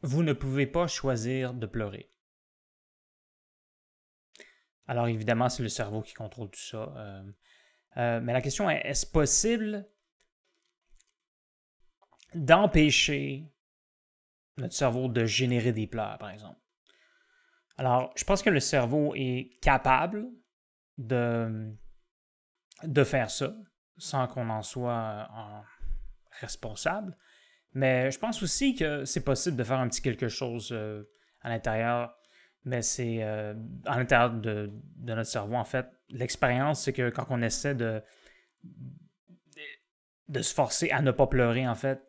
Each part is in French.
vous ne pouvez pas choisir de pleurer. Alors évidemment, c'est le cerveau qui contrôle tout ça. Mais la question est, est-ce possible d'empêcher notre cerveau de générer des pleurs, par exemple? Alors, je pense que le cerveau est capable de, de faire ça sans qu'on en soit responsable. Mais je pense aussi que c'est possible de faire un petit quelque chose à l'intérieur, mais c'est à l'intérieur de notre cerveau, en fait. L'expérience, c'est que quand on essaie de se forcer à ne pas pleurer, en fait,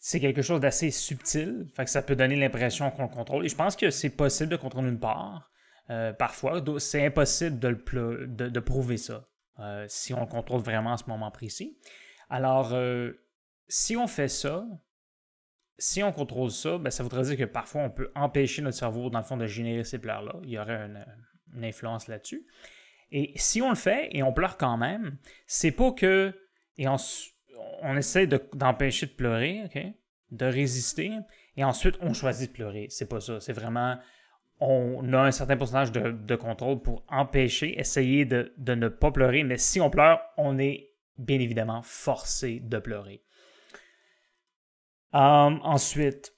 c'est quelque chose d'assez subtil, fait que ça peut donner l'impression qu'on le contrôle. Et je pense que c'est possible de contrôler une part, parfois. C'est impossible de prouver ça, si on le contrôle vraiment à ce moment précis. Alors, si on fait ça, si on contrôle ça, ben, ça voudrait dire que parfois on peut empêcher notre cerveau, dans le fond, de générer ces pleurs-là. Il y aurait une influence là-dessus. Et si on le fait et on pleure quand même, c'est pas que. Et on essaie d'empêcher de pleurer, ok? De résister, et ensuite on choisit de pleurer. C'est pas ça. C'est vraiment. On a un certain pourcentage de contrôle pour empêcher, essayer de ne pas pleurer, mais si on pleure, on est bien évidemment forcé de pleurer. Ensuite,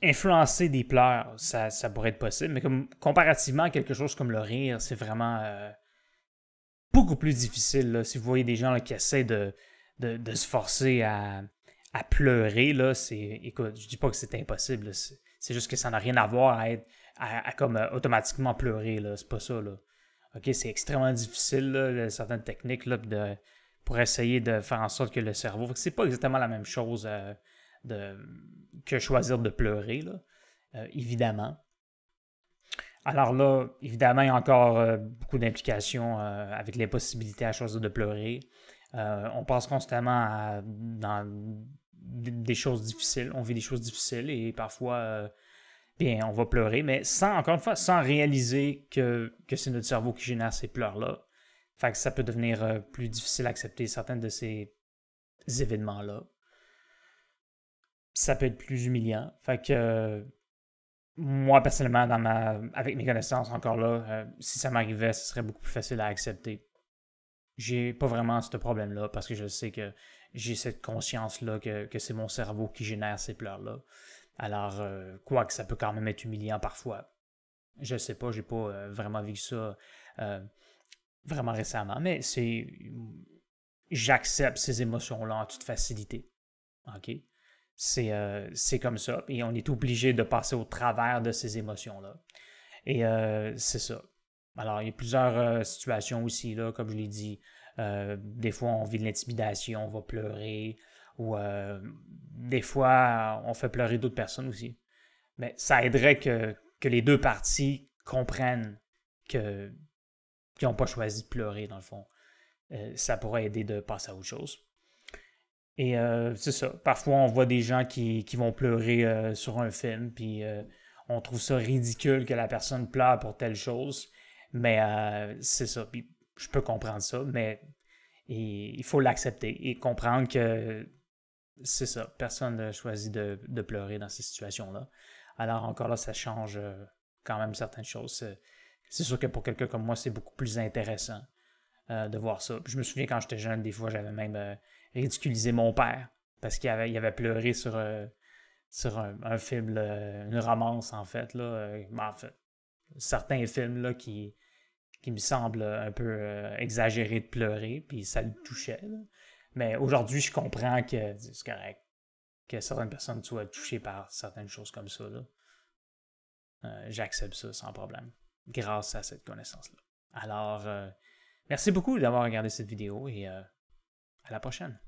influencer des pleurs, ça pourrait être possible, mais comparativement à quelque chose comme le rire, c'est vraiment beaucoup plus difficile. Là. Si vous voyez des gens là, qui essaient de se forcer à pleurer, là, écoute, je dis pas que c'est impossible, c'est juste que ça n'a rien à voir à être comme automatiquement pleurer, là, c'est pas ça. Là. Ok, c'est extrêmement difficile, là, certaines techniques là, pour essayer de faire en sorte que le cerveau. C'est pas exactement la même chose que choisir de pleurer, là, évidemment. Alors là, évidemment, il y a encore beaucoup d'implications avec les possibilités à choisir de pleurer. On pense constamment dans des choses difficiles. On vit des choses difficiles et parfois, bien, on va pleurer, mais encore une fois, sans réaliser que c'est notre cerveau qui génère ces pleurs-là. Fait que ça peut devenir plus difficile à accepter certains de ces événements-là. Ça peut être plus humiliant. Fait que moi, personnellement, avec mes connaissances encore là, si ça m'arrivait, ce serait beaucoup plus facile à accepter. J'ai pas vraiment ce problème-là parce que je sais que j'ai cette conscience-là que c'est mon cerveau qui génère ces pleurs-là. Alors, quoique ça peut quand même être humiliant parfois. Je sais pas, j'ai pas vraiment vécu ça euh, vraiment récemment, mais j'accepte ces émotions-là en toute facilité. OK? C'est comme ça. Et on est obligé de passer au travers de ces émotions-là. Et c'est ça. Alors, il y a plusieurs situations aussi, là, comme je l'ai dit. Des fois, on vit de l'intimidation, on va pleurer. Ou des fois, on fait pleurer d'autres personnes aussi. Mais ça aiderait que les deux parties comprennent qu'ils n'ont pas choisi de pleurer, dans le fond. Ça pourrait aider de passer à autre chose. Et c'est ça. Parfois, on voit des gens qui vont pleurer sur un film, puis on trouve ça ridicule que la personne pleure pour telle chose. Mais c'est ça. Puis je peux comprendre ça, mais il faut l'accepter et comprendre que c'est ça. Personne n'a choisi de pleurer dans ces situations-là. Alors encore là, ça change quand même certaines choses. C'est sûr que pour quelqu'un comme moi, c'est beaucoup plus intéressant de voir ça. Puis je me souviens quand j'étais jeune, des fois, j'avais même ridiculisé mon père parce il avait pleuré sur un film, là, une romance en fait. Là, en fait, certains films là, qui me semblent un peu exagérés de pleurer, puis ça le touchait. Là. Mais aujourd'hui, je comprends que c'est correct que certaines personnes soient touchées par certaines choses comme ça. Là. J'accepte ça sans problème, grâce à cette connaissance-là. Alors, merci beaucoup d'avoir regardé cette vidéo et à la prochaine.